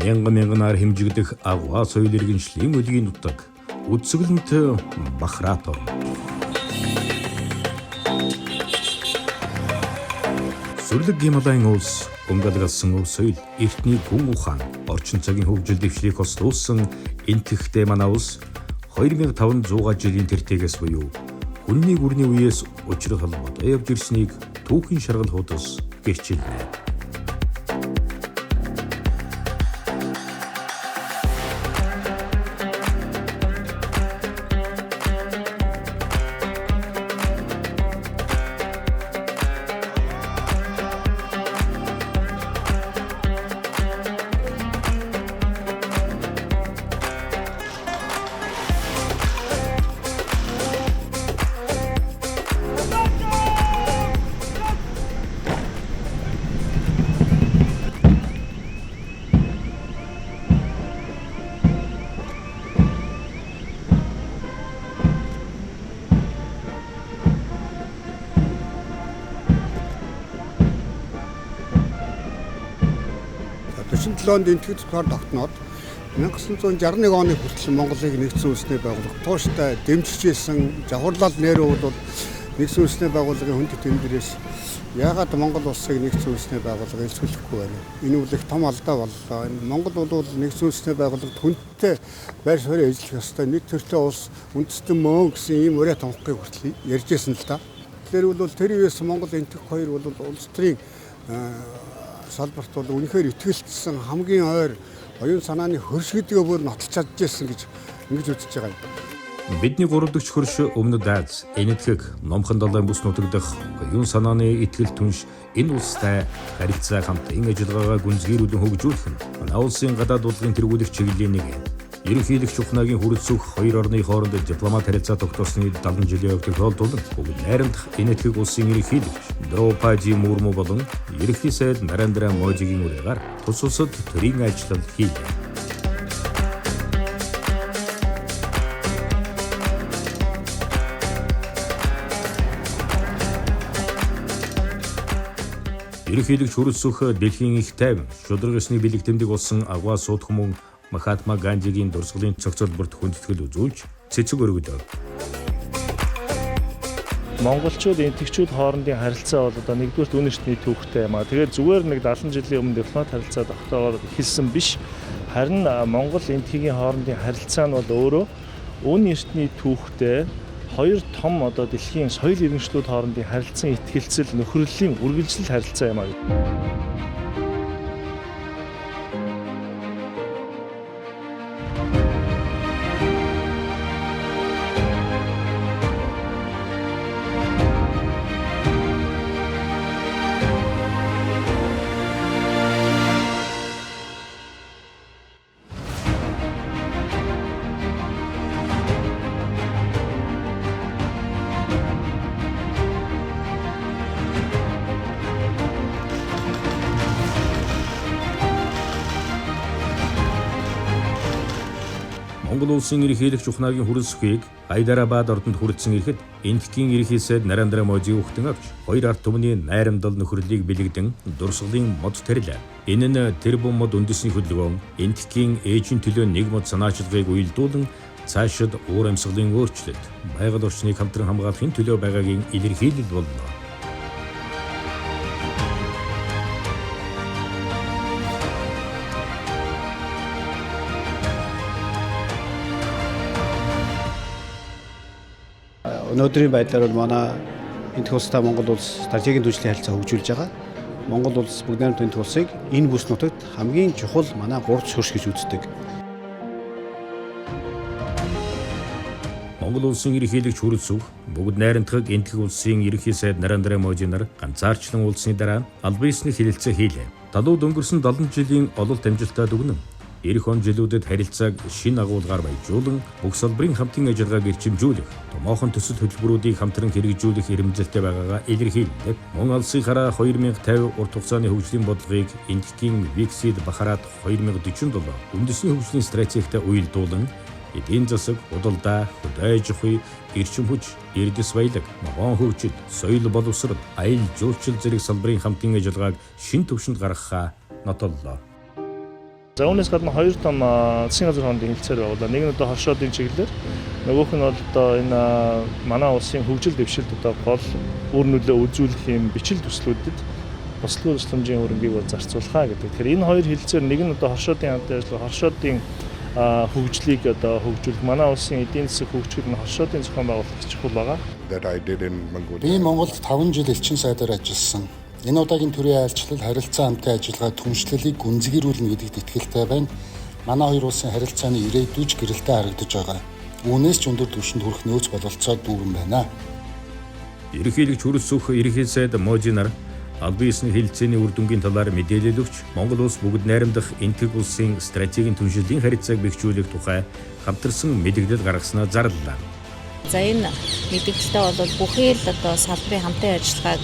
мянган хэмжигдэх агва соёл иргэншлийн өдгийн нутаг үдсгэлэнт Бахрат орн. Сүрлэг Гималайн улс өнгалгалсан өв соёл, эртний гүн ухаан, орчин цагийн хөгжил дэвшлийг хослуулсан энтгэхтэй манай улс 2500 жилийн тэртегээс буюу хүнний гүрний үеэс учрал холбоотой явж ирснийг түүхийн шаргал хуудас гэрчилнэ. Онд энтгэх цогцоор тогтноод 1961 оны хүртэл Монголыг нэгдсэн үндэсний байгууллага тууштай дэмжижсэн Жавхарлал Нерүү бол нэгдсэн үндэсний байгууллагын хүнд тэмдгэрээс яагаад Монгол улсыг нэгдсэн үндэсний байгууллага элсүүлэхгүй байна? Энэ үл их том алдаа боллоо. Монгол бол нэгдсэн үндэсний байгууллагад хүндтэй байр суурь эзлэх ёстой нийт төртэй улс үндэстэн мөн гэсэн ийм өрөө томхыг хүртэл ярьж байсан л да. Тэгэхээр бол тэр үеэс Монгол энтгэх хоёр бол улс төрийн салбарт бол үнэхээр итгэлцсэн хамгийн ойр оюун санааны хөрш гэдгээ бүр нотолж чадчихсан гэж ингэж үзэж байгаа юм. Бидний 3 дахь хөрш өмнөд Аз, энэтхэг, номхон далайн бүс нутаг дахь оюун санааны итгэл түнш энэ улстай харилцаа хамтын ажиллагаагаа гүнзгийрүүлэн хөгжүүлэх нь манай улсын гадаад дуудлагын тэргүүлэх чиглэлийн нэг юм. Ерөнхийлөгч Ухнагийн хүрэлцэх хоёр орны хооронд дипломат харилцаа тогтоосны 70 жилийн өмнөх тохиолдолд бүгд найрамдах энэтхэг улсын ерөнхийлөгч Дроупади Мурму болон ерөнхий сайд Нарендра Модигийн үеэр тус улсад төрийн ажил хийлээ. Ерөнхийлөгч хүрэлцэх дэлхийн их тайван шударгасны бэлэг тэмдэг болсон агва сууд хүмүүн Махатма Гандигийн дурсгалын цогцолборт хүндэтгэл үзүүлж цэцэг өргөдөв. Монголчууд энтэгчүүд хоорондын харилцаа бол одоо нэгдүгээр үнэ эртний түүхтэй юм аа. Тэгээд зүгээр нэг 70 жилийн өмнө дипломат харилцаа тогтоогоор эхэлсэн биш. Харин Монгол энтгийн хоорондын харилцаа нь бол өөрөө үнэ эртний түүхтэй хоёр том одоо дэлхийн соёл иргэншлүүд хоорондын харилцан итгэлцэл нөхөрлөлийн үргэлжлэл харилцаа юм аа. Монгол улсын ерөнхийлөгч Ухнагийн хүрэлцэхийг Хайдарабад ордонд хүрэлцэн ирэхэд энтхийн ерөнхий сайд Нарендра Моди өгтөн авч хоёр ард түмний найрамдал нөхөрлөлийг бэлэгдэн дурсгалын мод тарилаа. Энэ нь тэр бомод үндэсний хөдөлгөөн энтхийн ээжийн төлөө нэг мод санаачлагыг уялдуулан цаашид уур амьсгалын өөрчлөлт байгаль орчныг хамтран хамгаалахын төлөө байгаагийн илэрхийлэл болно. Өнөөдрийн байдлаар бол манай энтэх улстай Монгол улс стратегийн түвшлийн харилцаа хөгжүүлж байгаа. Монгол улс бүгд найрамд энтэх улсыг энэ бүс нутагт хамгийн чухал манай гурван хөрш гэж үздэг. Монгол улсын ерөнхийлөгч хүрэлцэх бүгд найрамдах энтэх улсын ерөнхий сайд Нарендра Моди нар ганцаарчлан уулзсны дараа албан ёсны хэлэлцээ хийлээ. Талууд өнгөрсөн 70 жилийн ололт амжилтаа дүгнэн эх он жилүүдэд харилцааг шинэ агуулгаар баяжуулан бүх салбарын хамтын ажиллагааг эрчимжүүлэх, томоохон төсөл хөтөлбөрүүдийг хамтран хэрэгжүүлэх эрмэлзэлтэй байгаагаа илэрхийлдэг. Мөн алсынхаараа 2050 урт хугацааны хөгжлийн бодлогыг энтхийн Виксид Бахарат 2047 үндэсний хөгжлийн стратегтэй уялдуулан эдийн засаг, худалдаа, хөдөө аж ахуй, эрчим хүч, эрдэс баялаг, ногоон хөгжил, соёл боловсрол, аял жуулчлал зэрэг салбарын хамтын ажиллагааг шинэ түвшинд гаргахаа нотоллоо. За үүнээс гадна хоёр том засгийн газар хоорондын хэлцээр байгууллаа. Нэг нь одоо хоршоодын чиглэлээр, нөгөөх нь бол одоо энэ манай улсын хөгжил дэвшилд одоо гол үр нөлөө үзүүлэх юм бичил төслүүдэд бусдын тусламжийн хөрөнгийг бол зарцуулахаа гэдэг. Тэгэхээр энэ хоёр хэлцээр нэг нь одоо хоршоодын хамтын ажиллагаа, хоршоодын хөгжлийг одоо хөгжүүлэх, манай улсын эдийн засаг хөгжих нь хоршоодын зохион байгуулалт чухал байгаа. Би Монголд 5 жил элчин сайдаар ажилласан. Энэ удаагийн төрийн айлчлал харилцаа хамтын ажиллагаа түншлэлийг гүнзгийрүүлнэ гэдэгт итгэлтэй байна. Манай хоёр улсын харилцааны ирээдүйч гэрэлтэй харагдаж байгаа. Үүнээс ч өндөр түвшинд хүрэх нөөц бололцоо дүүрэн байна. Ерөнхийлөгч Хүрэлцөх ерөнхий сайд Можинар албан ёсны хэлэлцээний үр дүнгийн талаар мэдээлэл өгч Монгол улс бүгд найрамдах энтэг улсын стратегийн түншлэлийн харилцааг бэхжүүлэх тухай хамтарсан мэдээлэл гаргаснаа зарлалаа. За энэ мэдээлэлтэй бол бүхий л одоо салбарын хамтын ажиллагааг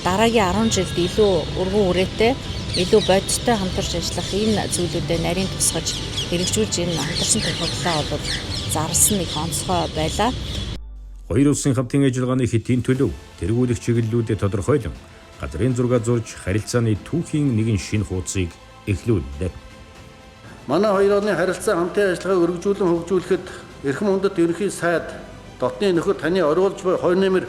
дараагийн 10 жилд илүү өргөн үрээтэй, илүү бодиттой хамтарч ажиллах энэ зүйлүүдэд нарийн тусгаж хэрэгжүүлж энэ хамтарсан тохиолдлоо бол зарласан их онцгой байлаа. Хоёр улсын хамтын ажиллагааны хэдийн төлөв тэргүүлэх чиглэлүүдэд тодорхойлон газрын зураг зурж харилцааны түүхийн нэгэн шинэ хуудсыг эхлүүллээ. Манай хоёр орны харилцаа хамтын ажиллагааг өргөжүүлэн хөгжүүлэхэд Эрхэм хүндэт ерөнхий сайд дотны нөхөр таны оруулж буй хоёр нэмэр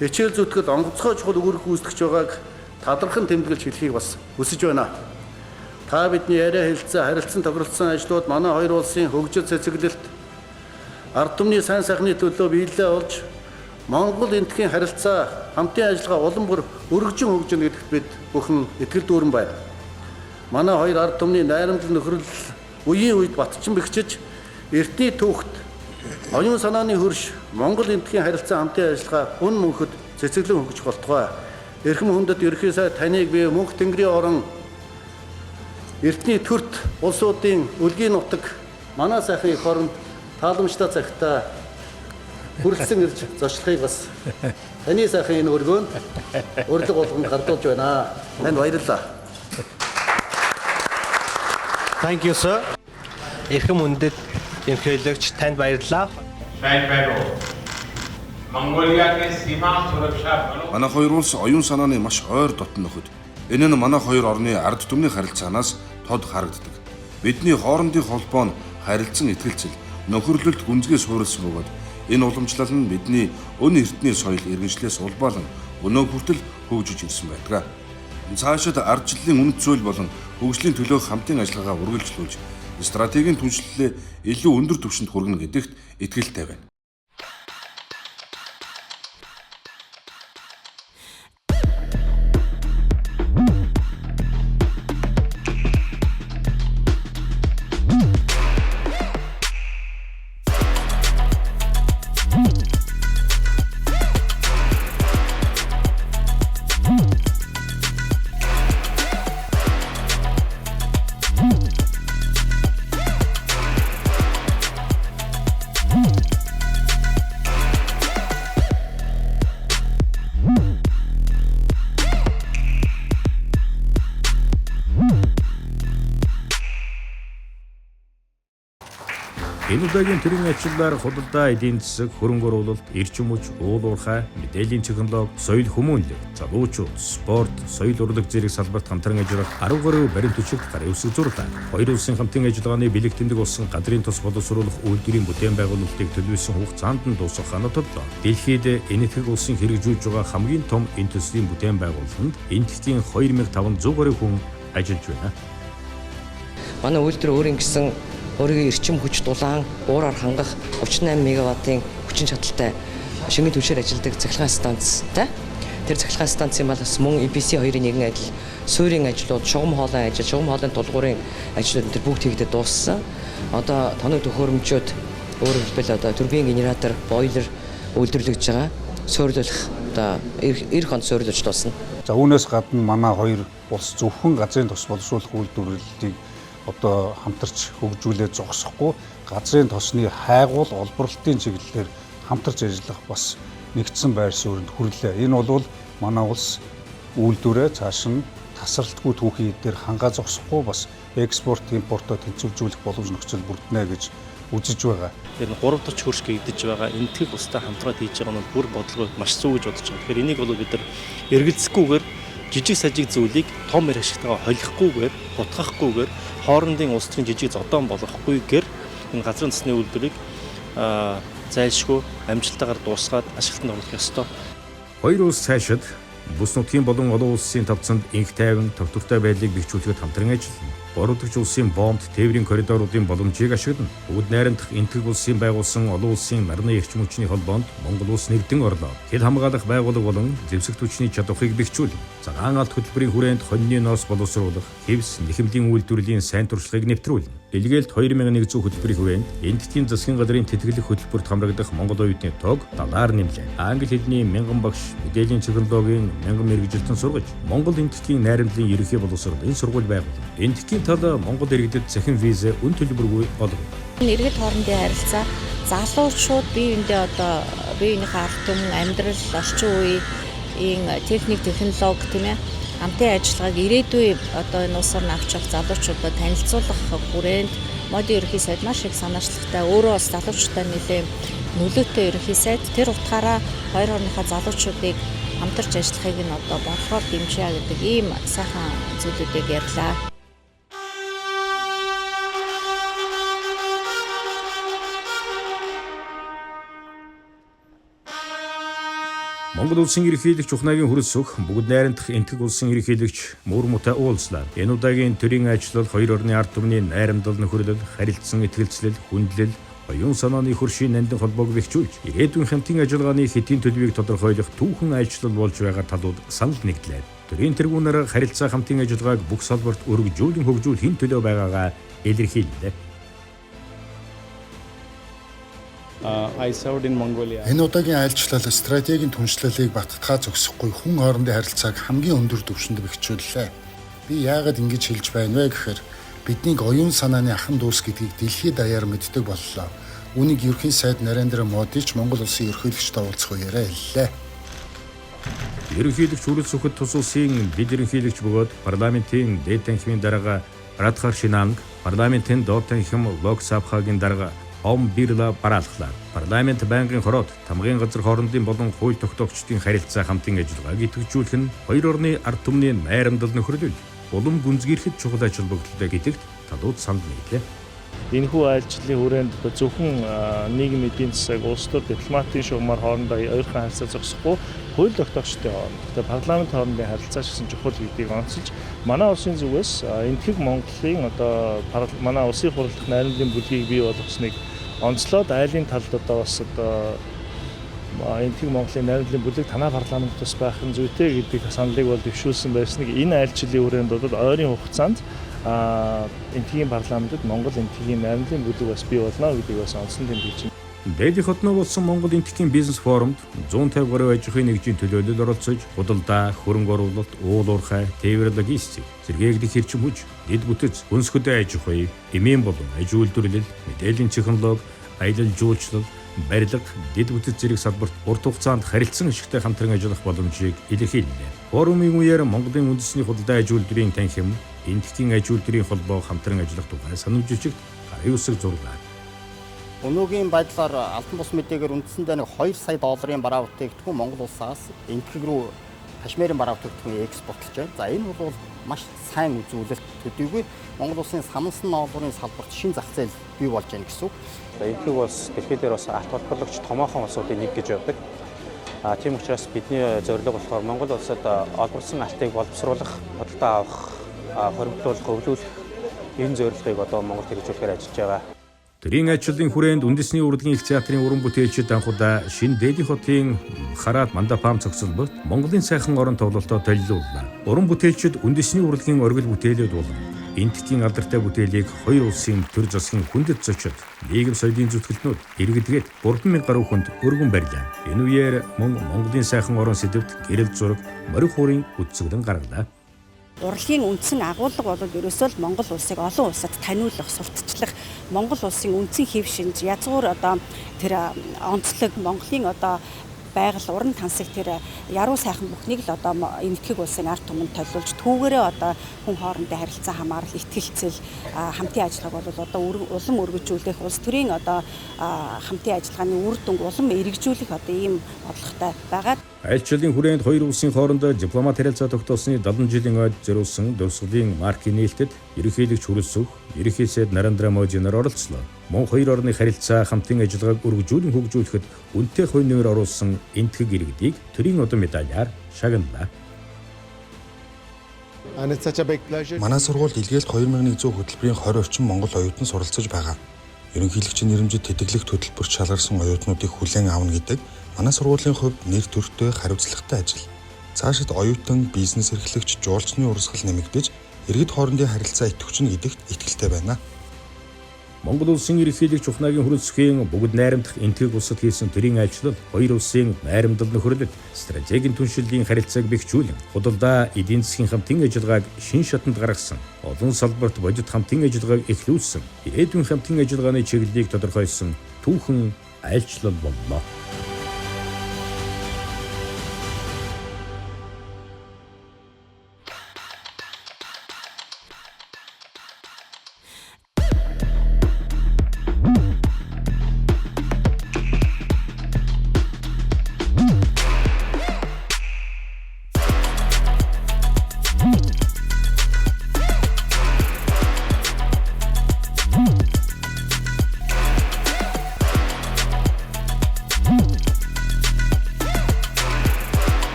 хичээл зүтгэл онгоцгой чухал үүрэг гүйцэтгэж байгааг талархан тэмдэглэж хэлхийг бас хүсэж байна. Та бидний яриа хэлцээ харилцан тохиролцсон ажлууд манай хоёр улсын хөгжил цэцэглэлт ард түмний сайн сайхны төлөө биелэлээ олж Монгол энтхийн харилцаа хамтын ажиллагаа улам бүр өргөжин хөгжинэ гэдэгт бид бүхэн итгэл дүүрэн байна. Манай хоёр ард түмний найрамдал нөхрөл үеийн үед батчин бэхжиж эртний түүхт оюун санааны хөрш Монгол энтхийн харилцаа хамтын ажиллагаа үн мөнхөд цэцэглэн хөгжих болтугай. Эрхэм хүндэт ерөнхий сайд таныг би мөнх тэнгэрийн орон эртний төрт улсуудын үлгийн нутаг манай сайхан их оронд тааламжтай цагтаа хүрэлцэн ирж зочлохыг бас таны сайхан энэ өргөөнд урилга болгонд гардуулж байна. Танд баярлалаа. Thank you sir. Эрхэм хүндэт ерөнхийлөгч танд баярлалаа. Манай хоёр улс оюун санааны маш ойр дотн нөхөд. Энэ нь манай хоёр орны ард түмний харилцаанаас тод харагддаг. Бидний хоорондын холбоо нь харилцан итгэлцэл, нөхөрлөлт гүнзгий суурилсан бөгөөд энэ уламжлал нь бидний өн эрдний соёл иргэншлээс улбаалan өнөө хүртэл хөгжиж ирсэн байдаг. Цаашид ардчлалын үнэт зүйл болон хөгжлийн төлөөх хамтын ажиллагаагаа үргэлжлүүлж стратегийн түншлэлээ илүү өндөр түвшинд хүргэнэ гэдэгт итгэлтэй байна. Энэ удаагийн төрийн ажлаар худалдаа, эдийн засаг, хөрөнгө оруулалт, эрчим хүч, уул уурхай, мэдээллийн технологи, соёл хүмүүнлэг, залуучууд, спорт, соёл урлаг зэрэг салбарт хамтран ажиллах 10 гаруй баримт бичигт гарын үсэг зурлаа. Хоёр улсын хамтын ажиллагааны бэлэг тэмдэг болсон газрын тус боловсруулах үйлдвэрийн бүтээн байгуулалтыг төлөвлөсөн хугацаанд нь дуусгах ханатлаа. Дэлхийд энэтхэг улсын хэрэгжүүлж байгаа хамгийн том энэ төслийн бүтээн байгуулалтанд энэтхэгийн 2500 гаруй хүн ажиллаж байна. Манай үйлдвэр өөрийн гэсэн өөрийн эрчим хүч дулаан уураар хангах 38 мегаваттын хүчин чадалтай шингэн түвшээр ажилладаг цахилгаан станцтай. Тэр цахилгаан станцын бол бас мөн EPC 2-ын нэгэн ажил, суурийн ажлууд, шугам хоолойн ажил, шугам хоолойн тулгуурын ажлууд тэр бүгд хийгдэж дууссан. Одоо тоног төхөөрөмжүүд өөрөөр хэлбэл одоо турбин генератор, бойлер үйлдвэрлэж байгаа. Суурилах одоо эх хонд суурилж дуусна. За үүнээс гадна манай хоёр улс зөвхөн газрын тос боловсруулах үйлдвэрлэлийг одоо хамтарч хөгжүүлээ зогсохгүй газрын тосны хайгуул олборлолтын чиглэлээр хамтарч ажиллах бас нэгдсэн байр суурьнд хүрлээ. Энэ бол манай улс үйлдвэрээ цааш нь тасралтгүй түүхийн дээр хангаа зогсохгүй бас экспорт импортоо тэнцвэржүүлэх боломж нөхцөл бүрднэ гэж үзэж байгаа. Тэр 3 дахь хөрш гэгдэж байгаа энэтхэг устай хамтраад хийж байгаа нь бүр бодлого маш зөв гэж бодож байгаа. Тэгэхээр энийг бол бид нар эргэлзэхгүйгээр жижиг сажиг зүйлийг том эр ашигтайгаа холихгүйгээр, бутгахгүйгээр хоорондын улс төрийн жижиг зодон болгохгүйгээр энэ газрын засны үйлдвэрийг зайлшгүй амжилттайгаар дуусгаад ашиглалтанд оруулах ёстой. Хоёр улс цаашид бүс нутгийн болон олон улсын тавцанд инх тайван тогтвортой байдлыг бэхжүүлэхэд хамтран ажиллана. 3 дахь улсын бомб, тээврийн коридоруудын боломжийг ашиглана. Бүгд найрамдах энэтхэг улсын байгуулсан олон улсын нарны эрчим хүчний холбоонд Монгол улс нэгдэн орлоо. Хэл хамгаалах байгууллага болон зэвсэгт хүчний чадварыг бэхжүүлнэ. Цагаан алт хөтөлбөрийн хүрээнд хоньны ноос боловсруулах, хэвс нэхэмлийн үйлдвэрлэлийн сайн туршлагыг нэвтрүүлнэ. Илгээлт 2100 хөтөлбөрийн хүрээнд энэтхийн засгийн газрын тэтгэлэг хөтөлбөрт хамрагдах Монгол оюутны тоог далаар нэмлээ. Англи хэлний 1000 багш, мэдээллийн технологийн 1000 мэргэжилтэн сургаж, Монгол энэтхийн найрамдлын ерөнхий боловсролын сургууль байгуулав. Энэтхийн тал Монгол иргэдэд цахим виз үн төлбөргүй олгоно. Иргэд хоорондын харилцаа залуучууд бие биенийхээ ард түмэн амьдрал, орчин үеийн техник, технологи тийм ээ хамтын ажиллагааг ирээдүйн энэ улсаар авч явах залуучуудад танилцуулах хүрээнд модын ерөнхий сайд маш их санаачлагтай, өөрөө бас залуучуудаа нэлээд нөлөөтэй ерөнхий сайд тэр утгаараа хоёр орныхаа залуучуудыг хамтарч ажиллахыг нь бодлогоор дэмжиж гэдэг ийм сайхан зүйлүүдийг ярьлаа. Монгол улсын ерөнхийлөгч Ухнагийн хүрэлц өг бүгд найрамдах энэтхэг улсын ерөнхийлөгч Мөр Мутай уулзлаа. Энэ удаагийн төрийн ажил бол хоёр орны ард түмний найрамдал нөхөрлөл, харилцсан итгэлцлэл, хүндлэл, оюун санааны хөршийн нандин холбоог бэхжүүлж, ирээдүйн хамтын ажиллагааны хэдийн төлөвийг тодорхойлох түүхэн ажил болж байгаа талууд санал нэгдлээ. Төрийн тэргүүнээр харилцаа хамтын ажиллагааг бүх салбарт өргөжүүлэн хөгжүүл хэн төлөө байгаагаа илэрхийллээ. Энэ удаагийн айлчлал стратегийн түншлэлийг баттгахаа зогсохгүй хүн хоорондын харилцааг хамгийн өндөр түвшинд бэхжүүллээ. Би яагаад ингэж хэлж байна вэ гэхээр биднийг оюун санааны ахан дүүс гэдгийг дэлхийд даяар мэддэг боллоо. Үүнийг ерөнхий сайд Нарендра Моди ч Монгол улсын ерөнхийлөгчтэй уулзах үеэрээ хэллээ. Ерөнхийлөгч хүрэлц өгөхөд тус улсын бид ерөнхийлөгч бөгөөд парламентын дээд танхимын дарга Радхар Шинанг, парламентын доод танхим Лок Сабхагийн дарга Ом Бирла бараалхлаа. Парламент байнгын хороод тамгын газар хоорондын болон хууль тогтоогчдын харилцаа хамтын ажиллагааг идэвхжүүлэх нь хоёр орны ард түмний найрамдал нөхөрлөл, улам гүнзгийрхэд чухал ажил бүгдтэй гэдэгт талууд санал нийлээ. Энэхүү айлчлалын хүрээнд зөвхөн нийгмийн эдийн засаг, улс төр дипломатын шугамар хоорондоо ойрхон харилцаа зогсохгүй, хууль тогтоогчдын хооронд, парламент хоорондын харилцаа гэсэн чухал гэдгийг онцолж, манай улсын зүгээс энэтхэг Монголын манай улсын хурлах найрамдлын бүлгийг бий болгосныг онцлоод айлын талд бас энэтхэг Монголын найрамдлын бүлэг танай парламент тус байх нь зүйтэй гэдэг саналыг бол дэвшүүлсэн байсныг энэ айлчлалын хүрээнд бол ойрын хугацаанд энэтхэгийн парламентод Монгол энэтхэгийн найрамдлын бүлэг бас бий болно гэдгийг бас онцлон тэмдэглэж байна. Дээд хотноо болсон Монгол энэтхэгийн бизнес форумд 150 гаруй аж ахуйн нэгжийн төлөөлөл оролцож, худалдаа, хөрөнгө оруулалт, уул уурхай, тээвэр логистик, зэрэгдэх эрчим хүч, дэд бүтэц, хүнс хөдөө аж ахуй, эмийн болон аж үйлдвэрлэл, мэдээллийн технологи, аялал жуулчлал, барилга, дэд бүтэц зэрэг салбарт урт хугацаанд харилцан ашигтай хамтран ажиллах боломжийг илэрхийллээ. Форумын үеэр Монголын үндэсний худалдаа аж үйлдвэрийн танхим, энэтхэгийн аж үйлдвэрийн холбоо хамтран ажиллах тухай санамжуулжигт гарын үсэг зурлаа. Өнөөгийн байдлаар Алтан бус мэдээгээр үндсэндээ $2 сая бараа бүтээгдэхүүн Монгол улсаас энэтхэг рүү кашмирын бараа бүтээгдэхүүн экспортлж байна. За энэ бол маш сайн үзүүлэлт төдийгүй Монгол улсын самнсан ноолгын салбарт шин зах зээл бий болж байна гэсэн үг. Энэтхэг улс дэлхийд дээр бас арт холбоолагч томоохон улсуудын нэг гэж явдаг. Тийм учраас бидний зорилго болохоор Монгол улсад олборсон алтыг боловсруулах, худалдаа авах, хоригдлуулах, өвлүүлэх энэ зорилгыг одоо Монголд хэрэгжүүлэхээр ажиллаж байгаа. Төрийн ажлын хүрээнд үндэсний урлагийн их театрын уран бүтээлчид анхудаа шинэ Дээд хотын Хараад Мандапам цогцолбот Монголын сайхан орон тоглолтоо толилууллаа. Уран бүтээлчид үндэсний урлагийн оргил бүтээлүүд болон энэтхэгийн алдартай бүтээлийг хоёр улсын төр засгийн хүндэт зочид, нийгэм соёлын зүтгэлтнүүд иргэдгээд 3,000 гаруй хүнд өргөн барьлаа. Энэ үеэр Монголын сайхан орон сэдвт гэрэл зураг, морин хуурын үтцэглэн гаргалаа. Урлагийн үндсэн агуулга бол ерөөсөө л Монгол улсыг олон улсад таниулах, сурталчлах, Монгол улсын үндсэн хэв шинж, язгуур тэр онцлог, Монголын байгаль, уран тансаг тэр яруу сайхан бүхнийг л энэтхэг улсын ард түмэнд толиулж түүгээрээ хүн хоорондын харилцаа хамаарал, итгэлцэл, хамтын ажиллагааг бол улам өргөжүүлэх, улс төрийн хамтын ажиллагааны үр дүнг улам эргэжүүлэх ийм бодлоготой байгаа. Айлчлалын хүрээнд хоёр улсын хоорондоо дипломат харилцаа тогтоосны 70 жилийн ойд зориулсан дурсгалын маркийн нээлтэд ерөнхийлөгч Хүрэлцөх, ерөнхий сайд Нарендра Моди нар оролцлоо. Мөн хоёр орны харилцаа хамтын ажиллагааг үргэлжлүүлэн хөгжүүлэхэд үнэтэй хувь нэмэр оруулсан энтгэг иргэдийг төрийн удам медалиар шагналаа. Манай сургуульд илгээлт 2100 хөтөлбөрийн 20 орчим монгол оюутан суралцаж байгаа. Ерөнхийлөгчийн нэрэмжит тэтгэлэгт хөтөлбөрт шалгарсан оюутнуудыг хүлээн авна гэдэг манай сургуулийн хувьд нэр төртэй хариуцлагатай ажил. Цаашид оюутан, бизнес эрхлэгч, жуулчны урсгал нэмэгдэж, иргэд хоорондын харилцаа идэвхжинэ гэдэгт итгэлтэй байна. Монгол улсын ерөнхийлөгч Ухнагийн Хүрэлцэхийн бүгд найрамдах энтгэг улсад хийсэн төрийн айлчлал хоёр улсын найрамдал нөхөрлөлд стратегийн түншлэлийн харилцааг бэхжүүлэн худалдаа, эдийн засгийн хамтын ажиллагааг шин шатанд гаргасан. Олон салбарт бодит хамтын ажиллагааг эхлүүлсэн. Ирээдүйн хамтын ажиллагааны чиглэлийг тодорхойлсон түүхэн айлчлал боллоо.